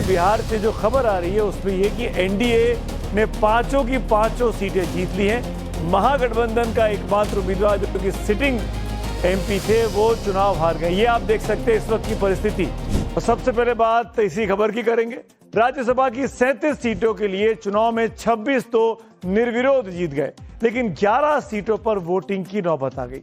बिहार से जो खबर आ रही है उसमें ये कि एनडीए ने पांचों की पांचों सीटें जीत ली हैं। महागठबंधन का एकमात्र उम्मीदवार जो कि सिटिंग एमपी थे वो चुनाव हार गए। ये आप देख सकते हैं इस वक्त की परिस्थिति। और सबसे पहले बात इसी खबर की करेंगे। राज्यसभा की 37 सीटों के लिए चुनाव में 26 तो निर्विरोध जीत गए, लेकिन 11 सीटों पर वोटिंग की नौबत आ गई।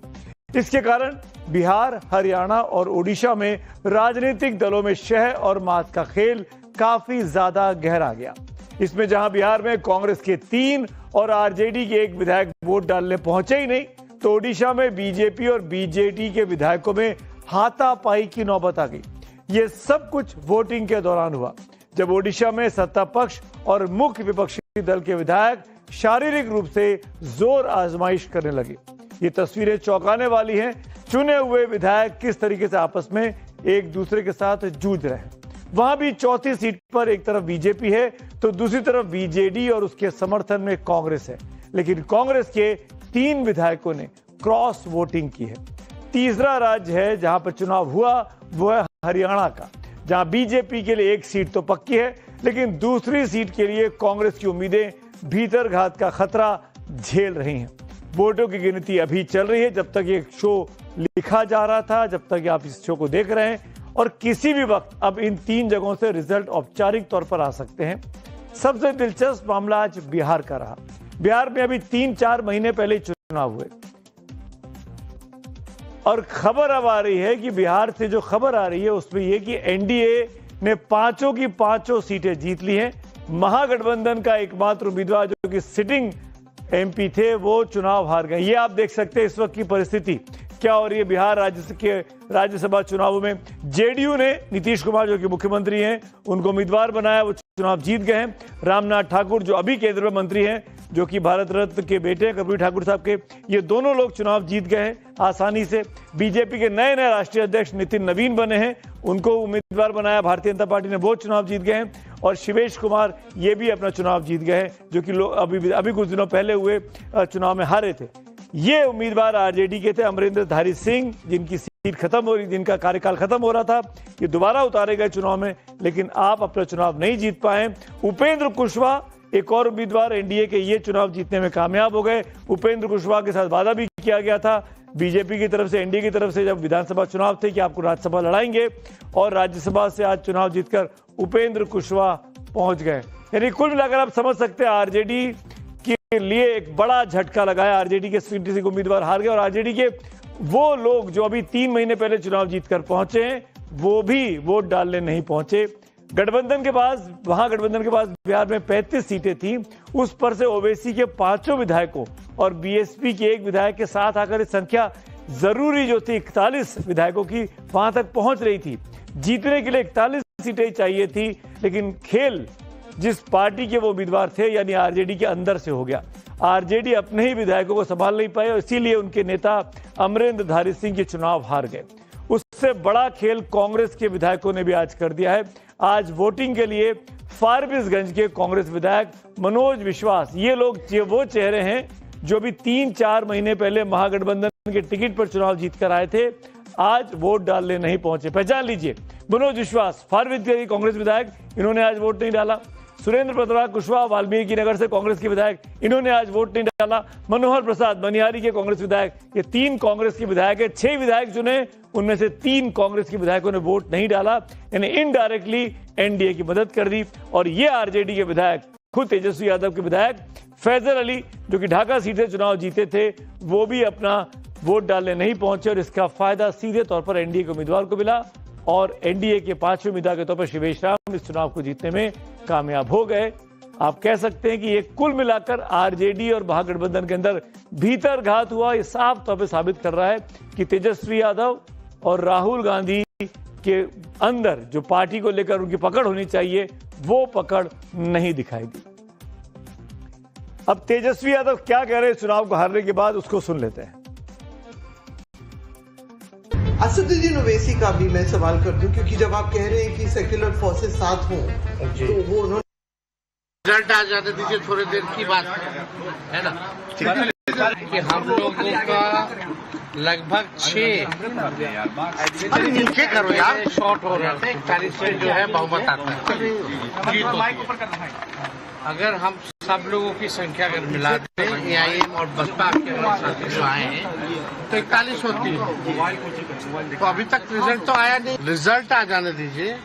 इसके कारण बिहार, हरियाणा और ओडिशा में राजनीतिक दलों में शह और मात का खेल काफी ज्यादा गहरा गया। इसमें जहां बिहार में कांग्रेस के 3 और आरजेडी के 1 विधायक वोट डालने पहुंचे ही नहीं, तो ओडिशा में बीजेपी और बीजेडी के विधायकों में हाथापाई की नौबत आ गई। ये सब कुछ वोटिंग के दौरान हुआ, जब ओडिशा में सत्ता पक्ष और मुख्य विपक्षी दल के विधायक शारीरिक रूप से जोर आजमाइश करने लगे। ये तस्वीरें चौंकाने वाली हैं। चुने हुए विधायक किस तरीके से आपस में एक दूसरे के साथ जूझ रहे हैं। वहां भी चौथी सीट पर एक तरफ बीजेपी है तो दूसरी तरफ बीजेडी और उसके समर्थन में कांग्रेस है, लेकिन कांग्रेस के 3 विधायकों ने क्रॉस वोटिंग की है। तीसरा राज्य है जहां पर चुनाव हुआ वो है हरियाणा का, जहां बीजेपी के लिए 1 सीट तो पक्की है, लेकिन दूसरी सीट के लिए कांग्रेस की उम्मीदें भीतरघात का खतरा झेल रही हैं। वोटों की गिनती अभी चल रही है। जब तक ये शो लिखा जा रहा था, जब तक आप इस शो को देख रहे हैं, और किसी भी वक्त अब इन 3 जगहों से रिजल्ट औपचारिक तौर पर आ सकते हैं। सबसे दिलचस्प मामला आज बिहार का रहा। बिहार में अभी 3-4 महीने पहले चुनाव हुए और खबर अब आ रही है कि बिहार से जो खबर आ रही है उसमें यह कि एनडीए ने पांचों की पांचों सीटें जीत ली हैं। महागठबंधन का एकमात्र उम्मीदवार जो कि सिटिंग एमपी थे वो चुनाव हार गए। ये आप देख सकते हैं इस वक्त की परिस्थिति क्या हो रही है। बिहार राज्यसभा चुनावों में जेडीयू ने नीतीश कुमार जो कि मुख्यमंत्री हैं उनको उम्मीदवार बनाया, वो चुनाव जीत गए हैं। रामनाथ ठाकुर जो अभी केंद्र में मंत्री हैं, जो कि भारत रत्न के बेटे हैं कर्पूरी ठाकुर साहब के, ये दोनों लोग चुनाव जीत गए हैं आसानी से। बीजेपी के नए राष्ट्रीय अध्यक्ष नितिन नवीन बने हैं, उनको उम्मीदवार बनाया भारतीय जनता पार्टी ने, वो चुनाव जीत गए हैं। और शिवेश कुमार ये भी अपना चुनाव जीत गए हैं, जो कि अभी कुछ दिनों पहले हुए चुनाव में हारे थे। ये उम्मीदवार आरजेडी के थे अमरिंदरधारी सिंह, जिनकी सीट खत्म हो रही, जिनका कार्यकाल खत्म हो रहा था, ये दोबारा उतारे गए चुनाव में, लेकिन आप अपना चुनाव नहीं जीत पाए। उपेंद्र कुशवाहा एक और उम्मीदवार एनडीए के, ये चुनाव जीतने में कामयाब हो गए। उपेंद्र कुशवाहा के साथ वादा भी किया गया था बीजेपी की तरफ से, एनडीए की तरफ से, जब विधानसभा चुनाव थे कि आपको राज्यसभा लड़ाएंगे, और राज्यसभा से आज चुनाव जीतकर उपेंद्र कुशवाहा पहुंच गए। यानी कुल मिलाकर आप समझ सकते हैं आरजेडी के लिए एक बड़ा झटका लगाया। आरजेडी के सीट उम्मीदवार हार गए और आरजेडी के वो लोग जो अभी 3 महीने पहले चुनाव जीतकर पहुंचे हैं वो भी वोट डालने नहीं पहुंचे। गठबंधन के पास बिहार में 35 सीटें थी, उस पर से ओवैसी के 5 विधायकों और बीएसपी के 1 विधायक के साथ आकर इस संख्या जरूरी जो थी 41 विधायकों की वहां तक पहुंच रही थी। जीतने के लिए 41 सीटें चाहिए थी, लेकिन खेल जिस पार्टी के वो उम्मीदवार थे यानी आरजेडी के अंदर से हो गया। आरजेडी अपने ही विधायकों को संभाल नहीं पाए और इसीलिए उनके नेता अमरिंदरधारी सिंह के चुनाव हार गए। उससे बड़ा खेल कांग्रेस के विधायकों ने भी आज कर दिया है। आज वोटिंग के लिए फारबिसगंज के कांग्रेस विधायक मनोज विश्वास, ये लोग वो चेहरे हैं जो भी 3-4 महीने पहले महागठबंधन के टिकट पर चुनाव जीतकर आए थे, आज वोट डालने नहीं पहुंचे। पहचान लीजिए, मनोज विश्वास फारबिसगंज कांग्रेस विधायक, इन्होंने आज वोट नहीं डाला। सुरेंद्र प्रताप कुशवाहा वाल्मीकि नगर से कांग्रेस के विधायक, इन्होंने आज वोट नहीं डाला। मनोहर प्रसाद मनिहारी के कांग्रेस विधायक, ये 3 कांग्रेस के विधायक है। 6 विधायक चुने, उनमें से 3 कांग्रेस के विधायकों ने वोट नहीं डाला, यानी इनडायरेक्टली एनडीए की मदद कर दी। और ये आरजेडी के विधायक, खुद तेजस्वी यादव के विधायक फैजल अली जो कि ढाका सीट से चुनाव जीते थे, वो भी अपना वोट डालने नहीं पहुंचे और इसका फायदा सीधे तौर पर एनडीए के उम्मीदवार को मिला। और एनडीए के 5वें उम्मीदवार के तौर पर शिवेश राम इस चुनाव को जीतने में कामयाब हो गए। आप कह सकते हैं कि ये कुल मिलाकर आरजेडी और महागठबंधन के अंदर भीतरघात हुआ। ये साफ तौर पर साबित कर रहा है कि तेजस्वी यादव और राहुल गांधी के अंदर जो पार्टी को लेकर उनकी पकड़ होनी चाहिए वो पकड़ नहीं दिखाई दी। अब तेजस्वी यादव क्या कह रहे हैं चुनाव को हारने के बाद, उसको सुन लेते हैं। असदुद्दीन ओवैसी का भी मैं सवाल कर दूं, क्योंकि जब आप कह रहे हैं कि सेक्युलर फोर्सेस साथ हों तो वो उन्होंने रिजल्ट आ जाने दीजिए, थोड़ी देर की बात है ना। कि हम लोगों का लगभग 6 शॉर्ट हो रहे थे, 41 में जो है बहुमत आता है। अगर हम सब लोगों की संख्या अगर मिलाते हैं एआईएम और बसपा के साथी जो आए हैं तो 41 होती है। तो अभी तक रिजल्ट तो आया नहीं, रिजल्ट आ जाने दीजिए।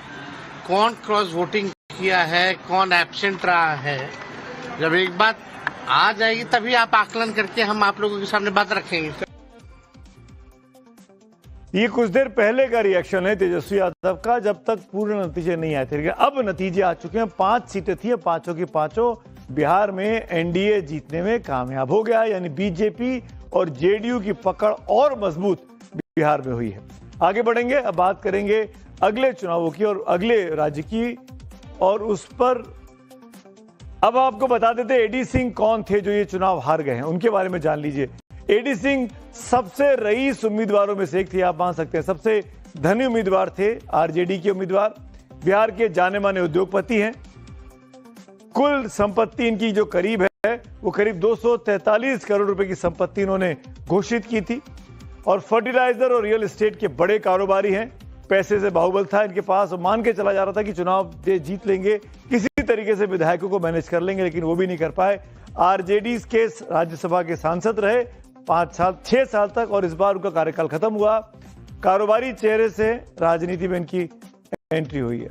कौन क्रॉस वोटिंग किया है, कौन एब्सेंट रहा है, जब एक बात आ जाएगी तभी आप आकलन करके हम आप लोगों के सामने बात रखेंगे। ये कुछ देर पहले का रिएक्शन है तेजस्वी यादव का, जब तक पूर्ण नतीजे नहीं आए थे। लेकिन अब नतीजे आ चुके हैं। 5 सीटें थी, पांचों की पांचों बिहार में एनडीए जीतने में कामयाब हो गया। यानी बीजेपी और जेडीयू की पकड़ और मजबूत बिहार में हुई है। आगे बढ़ेंगे, अब बात करेंगे अगले चुनावों की और अगले राज्य की, और उस पर अब आपको बता देते एडी सिंह कौन थे जो ये चुनाव हार गए हैं, उनके बारे में जान लीजिए। एडी सिंह सबसे रईस उम्मीदवारों में से एक थे, आप मान सकते हैं सबसे धनी उम्मीदवार थे, आरजेडी के उम्मीदवार। बिहार के जाने माने उद्योगपति हैं। कुल संपत्ति इनकी जो करीब है वो करीब 243 करोड़ रुपए की संपत्ति इन्होंने घोषित की थी। और फर्टिलाइजर और रियल एस्टेट के बड़े कारोबारी हैं। पैसे से बाहुबल था इनके पास, और मान के चला जा रहा था कि चुनाव जीत लेंगे, किसी तरीके से विधायकों को मैनेज कर लेंगे, लेकिन वो भी नहीं कर पाए। आरजेडी के राज्यसभा के सांसद रहे 6 साल तक, और इस बार उनका कार्यकाल खत्म हुआ। कारोबारी चेहरे से राजनीति में इनकी एंट्री हुई है।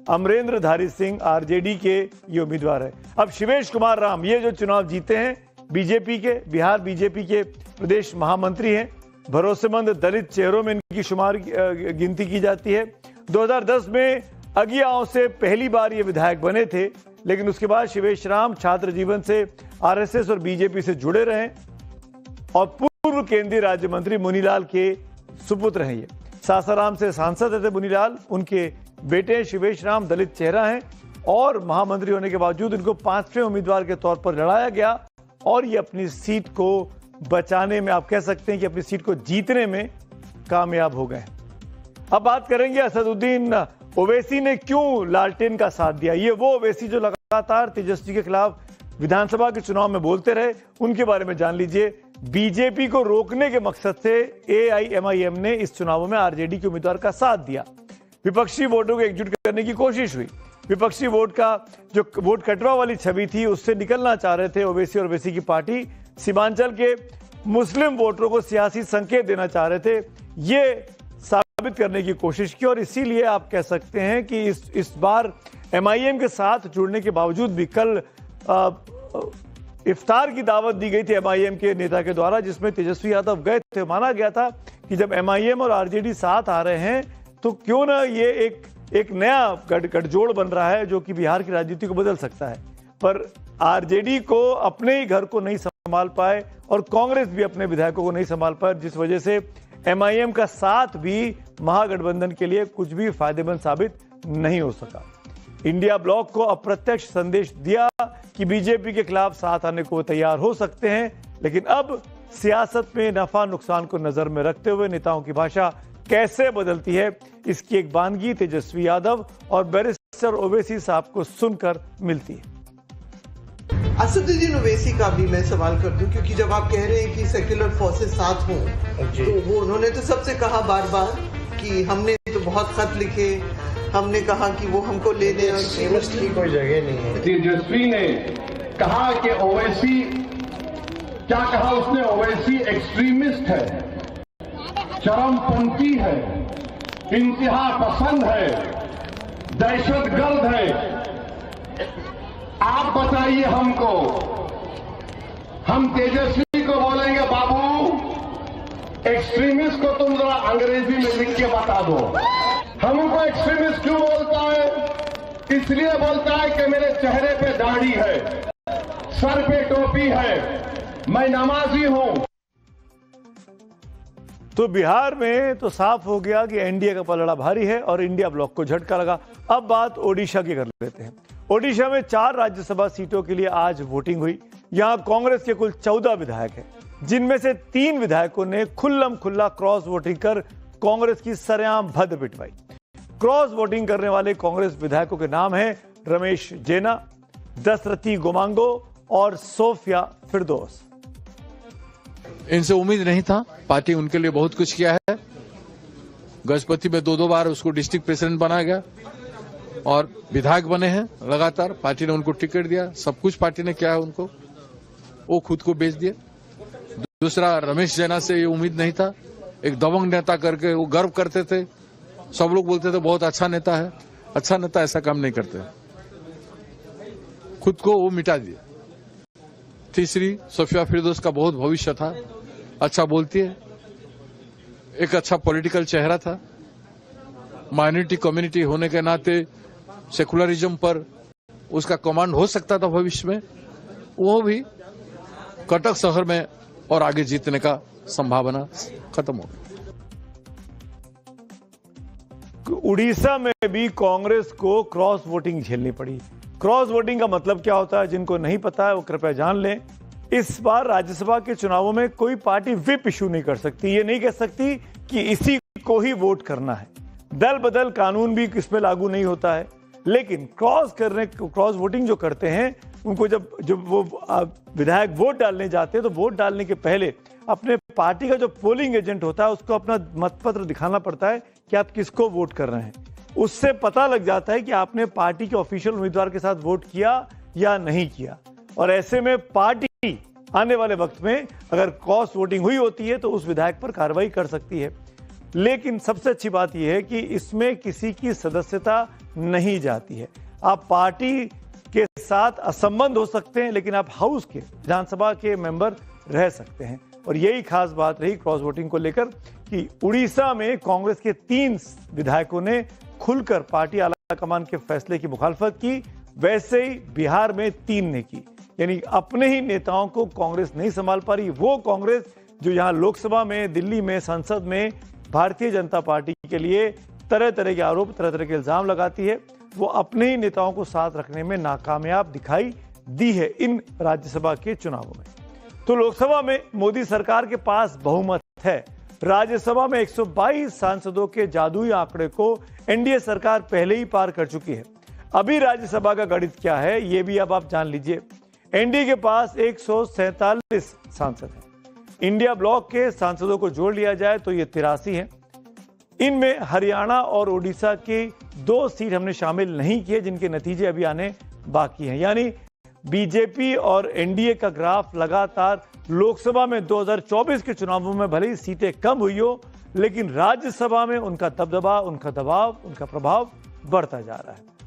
अमरेंद्रधारी सिंह आरजेडी के ये उम्मीदवार है। अब शिवेश कुमार राम ये जो चुनाव जीते हैं बीजेपी के, बिहार बीजेपी के प्रदेश महामंत्री हैं। भरोसेमंद दलित चेहरों में इनकी शुमार गिनती की जाती है। 2010 में अगियाओं से पहली बार ये विधायक बने थे, लेकिन उसके बाद शिवेश राम छात्र जीवन से आरएसएस और बीजेपी से जुड़े रहे और पूर्व केंद्रीय राज्य मंत्री मुनीलाल के सुपुत्र हैं। ये सासाराम से सांसद थे मुनीलाल, उनके बेटे शिवेश राम दलित चेहरा हैं, और महामंत्री होने के बावजूद इनको 5वें उम्मीदवार के तौर पर लड़ाया गया, और ये अपनी सीट को बचाने में, आप कह सकते हैं कि अपनी सीट को जीतने में कामयाब हो गए। अब बात करेंगे असदुद्दीन ओवैसी ने क्यों लालटेन का साथ दिया। ये वो ओवैसी जो लगातार तेजस्वी के खिलाफ विधानसभा के चुनाव में बोलते रहे, उनके बारे में जान लीजिए। बीजेपी को रोकने के मकसद से एआईएमआईएम ने इस चुनावों में आरजेडी के उम्मीदवार का साथ दिया। विपक्षी वोटों को एकजुट करने की कोशिश हुई। विपक्षी वोट का जो वोट कटवा वाली छवि थी उससे निकलना चाह रहे थे ओवैसी और ओवैसी की पार्टी। सीमांचल के मुस्लिम वोटरों को सियासी संकेत देना चाह रहे थे, ये साबित करने की कोशिश की। और इसीलिए आप कह सकते हैं कि इस बार एमआईएम के साथ जुड़ने के बावजूद भी कल इफ्तार की दावत दी गई थी एमआईएम के नेता के द्वारा, जिसमें तेजस्वी यादव गए थे। माना गया था कि जब एमआईएम और आरजेडी साथ आ रहे हैं तो क्यों ना ये एक नया गठजोड़ बन रहा है जो कि बिहार की राजनीति को बदल सकता है। पर आरजेडी को अपने ही घर को नहीं संभाल पाए और कांग्रेस भी अपने विधायकों को नहीं संभाल पाए, जिस वजह से एमआईएम का साथ भी महागठबंधन के लिए कुछ भी फायदेमंद साबित नहीं हो सका। इंडिया ब्लॉक को अप्रत्यक्ष संदेश दिया कि बीजेपी के खिलाफ साथ आने को तैयार हो सकते हैं, लेकिन अब सियासत में नफा नुकसान को नजर में रखते हुए नेताओं की भाषा कैसे बदलती है, इसकी एक वानगी तेजस्वी यादव और बैरिस्टर ओवैसी साहब को सुनकर मिलती है। असदुद्दीन ओवैसी का भी मैं सवाल कर दूं, क्योंकि जब आप कह रहे हैं कि सेक्युलर फोर्सेस साथ हों, तो वो उन्होंने तो सबसे कहा बार बार कि हमने तो बहुत खत लिखे, हमने कहा कि वो हमको ले लें, की कोई जगह नहीं है। तेजस्वी ने कहा कि ओवैसी, क्या कहा उसने, ओवैसी एक्सट्रीमिस्ट है, चरमपंथी है, इंतहा पसंद है, दहशतगर्द है। आप बताइए हमको, हम तेजस्वी को बोलेंगे बाबू एक्सट्रीमिस्ट को तुम जरा अंग्रेजी में लिख के बता दो। हमको एक्सट्रीमिस्ट क्यों बोलता है? इसलिए बोलता है कि मेरे चेहरे पे दाढ़ी है, सर पे टोपी है, मैं नमाजी हूं। तो बिहार में तो साफ हो गया कि एनडीए का पलड़ा भारी है और इंडिया ब्लॉक को झटका लगा। अब बात ओडिशा की कर लेते हैं। ओडिशा में 4 राज्यसभा सीटों के लिए आज वोटिंग हुई। यहां कांग्रेस के कुल 14 विधायक हैं, जिनमें से 3 विधायकों ने खुल्लम खुल्ला क्रॉस वोटिंग कर कांग्रेस की सरेआम भद्द पिटवाई। क्रॉस वोटिंग करने वाले कांग्रेस विधायकों के नाम हैं रमेश जेना, दशरथी गोमांगो और सोफिया फिरदौस। इनसे उम्मीद नहीं था। पार्टी उनके लिए बहुत कुछ किया है। गजपति में 2 बार उसको डिस्ट्रिक्ट प्रेसिडेंट बनाया गया और विधायक बने हैं लगातार। पार्टी ने उनको टिकट दिया, सब कुछ पार्टी ने किया है उनको, वो खुद को बेच दिए। दूसरा, रमेश जैना से ये उम्मीद नहीं था। एक दबंग नेता करके वो गर्व करते थे, सब लोग बोलते थे बहुत अच्छा नेता है। अच्छा नेता ऐसा काम नहीं करते, खुद को वो मिटा दिए। तीसरी, सोफिया फिरदौस का बहुत भविष्य था, अच्छा बोलती है, एक अच्छा पॉलिटिकल चेहरा था। माइनॉरिटी कम्युनिटी होने के नाते सेकुलरिज्म पर उसका कमांड हो सकता था भविष्य में। वो भी कटक शहर में और आगे जीतने का संभावना खत्म हो गई। उड़ीसा में भी कांग्रेस को क्रॉस वोटिंग झेलनी पड़ी। क्रॉस वोटिंग का मतलब क्या होता है, जिनको नहीं पता है वो कृपया जान लें। इस बार राज्यसभा के चुनावों में कोई पार्टी व्हिप इशू नहीं कर सकती, ये नहीं कह सकती कि इसी को ही वोट करना है। दल बदल कानून भी इसमें लागू नहीं होता है। लेकिन क्रॉस वोटिंग जो करते हैं उनको जब वो विधायक वोट डालने जाते हैं तो वोट डालने के पहले अपने पार्टी का जो पोलिंग एजेंट होता है उसको अपना मतपत्र दिखाना पड़ता है कि आप किसको वोट कर रहे हैं। उससे पता लग जाता है कि आपने पार्टी के ऑफिशियल उम्मीदवार के साथ वोट किया या नहीं किया। और ऐसे में पार्टी आने वाले वक्त में अगर क्रॉस वोटिंग हुई होती है तो उस विधायक पर कार्रवाई कर सकती है। लेकिन सबसे अच्छी बात यह है कि इसमें किसी की सदस्यता नहीं जाती है। आप पार्टी के साथ असंबद्ध हो सकते हैं लेकिन आप हाउस के, विधानसभा के मेंबर रह सकते हैं। और यही खास बात रही क्रॉस वोटिंग को लेकर कि उड़ीसा में कांग्रेस के 3 विधायकों ने खुलकर पार्टी आलाकमान के फैसले की मुखालफत की, वैसे ही बिहार में 3 ने की। यानी अपने ही नेताओं को कांग्रेस नहीं संभाल पा रही। वो कांग्रेस जो यहां लोकसभा में, दिल्ली में, संसद में भारतीय जनता पार्टी के लिए तरह तरह के आरोप, तरह तरह के इल्जाम लगाती है, वो अपने ही नेताओं को साथ रखने में नाकामयाब दिखाई दी है इन राज्यसभा के चुनावों में। तो लोकसभा में मोदी सरकार के पास बहुमत है। राज्यसभा में 122 सांसदों के जादुई आंकड़े को एनडीए सरकार पहले ही पार कर चुकी है। अभी राज्यसभा का गणित क्या है ये भी अब आप जान लीजिए। एनडीए के पास 147 सांसद हैं। इंडिया ब्लॉक के सांसदों को जोड़ लिया जाए तो ये 83 हैं। इनमें हरियाणा और ओडिशा की 2 सीट हमने शामिल नहीं किए जिनके नतीजे अभी आने बाकी हैं। यानी बीजेपी और एनडीए का ग्राफ लगातार लोकसभा में 2024 के चुनावों में भले ही सीटें कम हुई हो लेकिन राज्यसभा में उनका दबदबा, उनका दबाव, उनका प्रभाव बढ़ता जा रहा है।